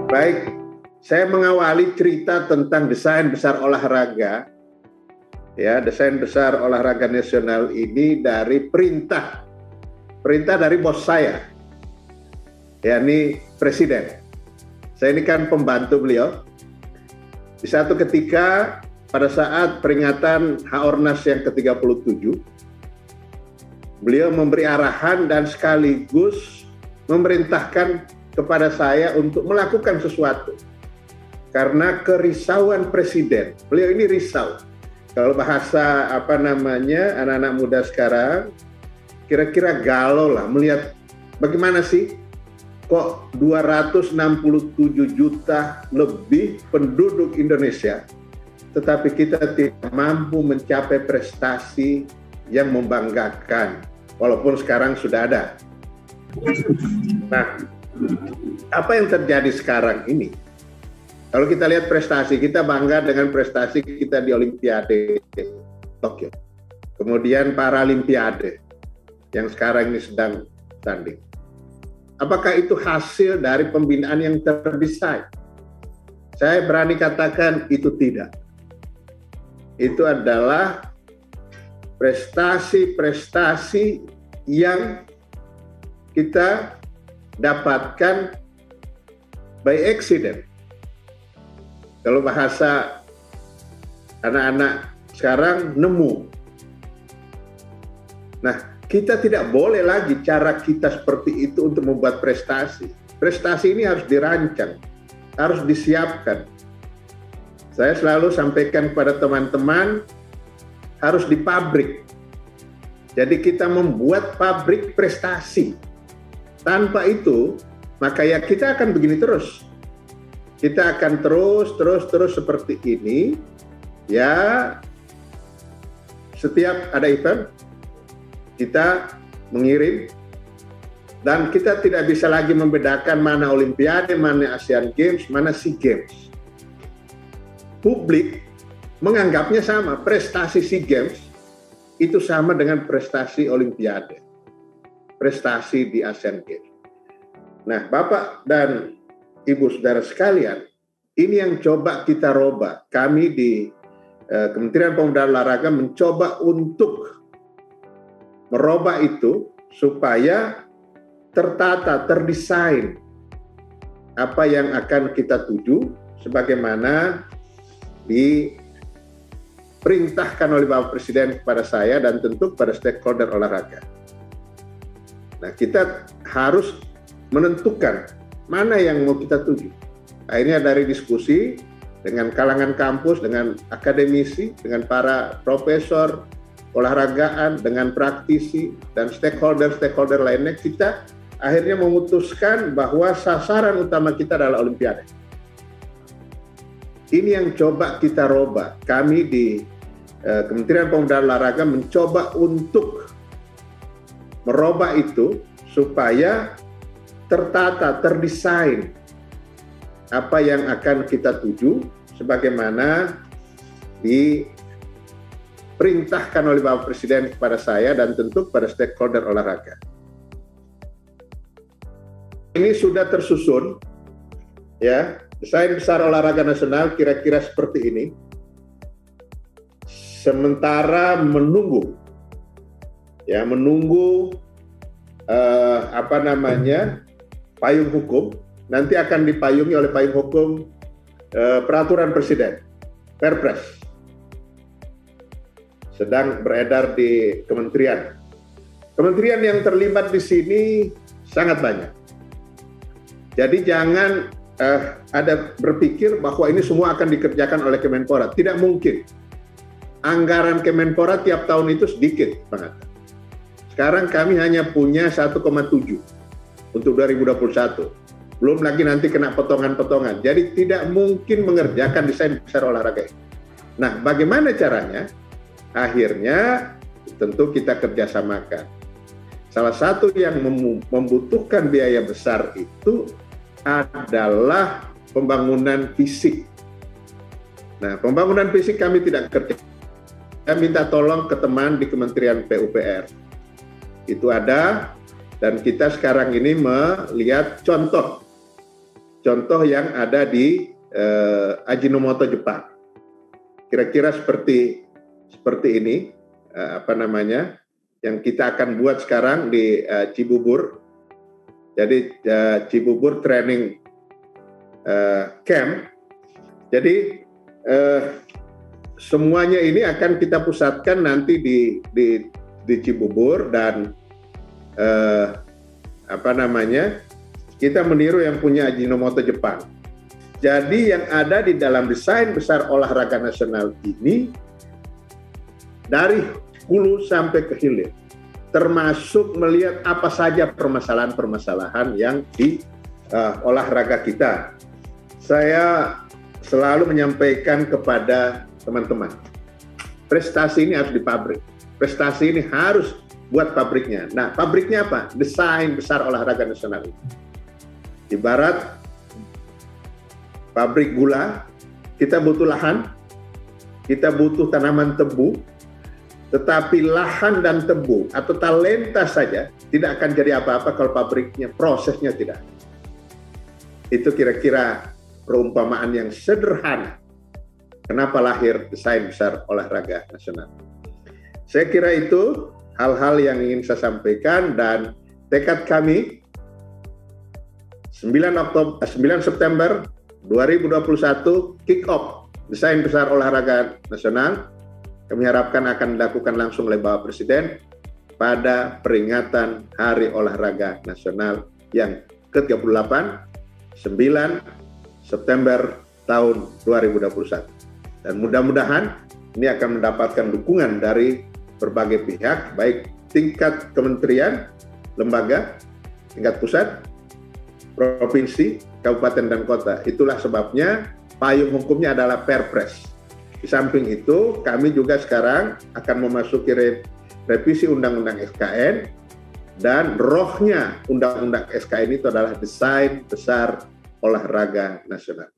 Baik, saya mengawali cerita tentang desain besar olahraga. Ya, desain besar olahraga nasional ini dari perintah dari bos saya, yakni Presiden. Saya ini kan pembantu beliau. Di satu ketika pada saat peringatan Haornas yang ke-37, beliau memberi arahan dan sekaligus memerintahkan kepada saya untuk melakukan sesuatu. Karena kerisauan Presiden, beliau ini risau. Kalau bahasa anak-anak muda sekarang, kira-kira galau lah melihat bagaimana sih kok 267 juta lebih penduduk Indonesia, tetapi kita tidak mampu mencapai prestasi yang membanggakan, walaupun sekarang sudah ada. Nah, apa yang terjadi sekarang ini? Kalau kita lihat prestasi, kita bangga dengan prestasi kita di Olimpiade Tokyo. Kemudian Paralimpiade yang sekarang ini sedang tanding. Apakah itu hasil dari pembinaan yang terdesain? Saya berani katakan itu tidak. Itu adalah prestasi-prestasi yang kita dapatkan by accident. Kalau bahasa anak-anak sekarang, nemu. Nah, kita tidak boleh lagi cara kita seperti itu untuk membuat prestasi. Prestasi ini harus dirancang, harus disiapkan. Saya selalu sampaikan kepada teman-teman, harus di pabrik. Jadi kita membuat pabrik prestasi. Tanpa itu, maka ya kita akan begini terus. Kita akan terus seperti ini, ya. Setiap ada event, kita mengirim, dan kita tidak bisa lagi membedakan mana Olimpiade, mana Asian Games, mana SEA Games. Publik menganggapnya sama, prestasi SEA Games itu sama dengan prestasi Olimpiade, prestasi di Asian Games. Nah, Bapak dan Ibu saudara sekalian, ini yang coba kita robah. Kami di Kementerian Pemuda dan Olahraga mencoba untuk merubah itu supaya tertata, terdesain apa yang akan kita tuju sebagaimana diperintahkan oleh Bapak Presiden kepada saya dan tentu kepada stakeholder olahraga. Nah, kita harus menentukan mana yang mau kita tuju. Akhirnya dari diskusi dengan kalangan kampus, dengan akademisi, dengan para profesor olahragaan, dengan praktisi, dan stakeholder lainnya, kita akhirnya memutuskan bahwa sasaran utama kita adalah Olimpiade. Ini yang coba kita robah. Kami di Kementerian Pemuda dan Olahraga mencoba untuk merubah itu supaya tertata, terdesain apa yang akan kita tuju sebagaimana diperintahkan oleh Bapak Presiden kepada saya dan tentu kepada stakeholder olahraga. Ini sudah tersusun, ya, desain besar olahraga nasional kira-kira seperti ini. Sementara menunggu payung hukum, nanti akan dipayungi oleh payung hukum peraturan Presiden, Perpres, sedang beredar di kementerian. Kementerian yang terlibat di sini sangat banyak. Jadi jangan ada berpikir bahwa ini semua akan dikerjakan oleh Kemenpora. Tidak mungkin. Anggaran Kemenpora tiap tahun itu sedikit banget. Sekarang kami hanya punya 1,7 untuk 2021. Belum lagi nanti kena potongan-potongan. Jadi tidak mungkin mengerjakan desain besar olahraga ini. Nah, bagaimana caranya? Akhirnya tentu kita kerjasamakan. Salah satu yang membutuhkan biaya besar itu adalah pembangunan fisik. Nah, pembangunan fisik kami tidak kerja. Saya minta tolong ke teman di Kementerian PUPR. Itu ada, dan kita sekarang ini melihat contoh contoh yang ada di Ajinomoto Jepang. Kira-kira seperti ini, yang kita akan buat sekarang di Cibubur. Jadi Cibubur Training Camp. Jadi semuanya ini akan kita pusatkan nanti di Cibubur dan kita meniru yang punya Ajinomoto Jepang. Jadi yang ada di dalam desain besar olahraga nasional ini dari hulu sampai ke hilir, termasuk melihat apa saja permasalahan-permasalahan yang di olahraga kita. Saya selalu menyampaikan kepada teman-teman, prestasi ini harus di pabrik. Prestasi ini harus buat pabriknya. Nah, pabriknya apa? Desain besar olahraga nasional ini. Ibarat pabrik gula, kita butuh lahan, kita butuh tanaman tebu, tetapi lahan dan tebu atau talenta saja tidak akan jadi apa-apa kalau pabriknya, prosesnya tidak. Itu kira-kira perumpamaan yang sederhana. Kenapa lahir desain besar olahraga nasional? Saya kira itu hal-hal yang ingin saya sampaikan, dan tekad kami 9 September 2021 kick off desain besar olahraga nasional. Kami harapkan akan dilakukan langsung oleh Bapak Presiden pada peringatan Hari Olahraga Nasional yang ke-38 9 September tahun 2021. Dan mudah-mudahan ini akan mendapatkan dukungan dari berbagai pihak, baik tingkat kementerian, lembaga, tingkat pusat, provinsi, kabupaten, dan kota. Itulah sebabnya payung hukumnya adalah Perpres. Di samping itu, kami juga sekarang akan memasuki revisi Undang-Undang SKN, dan rohnya Undang-Undang SKN itu adalah desain besar olahraga nasional.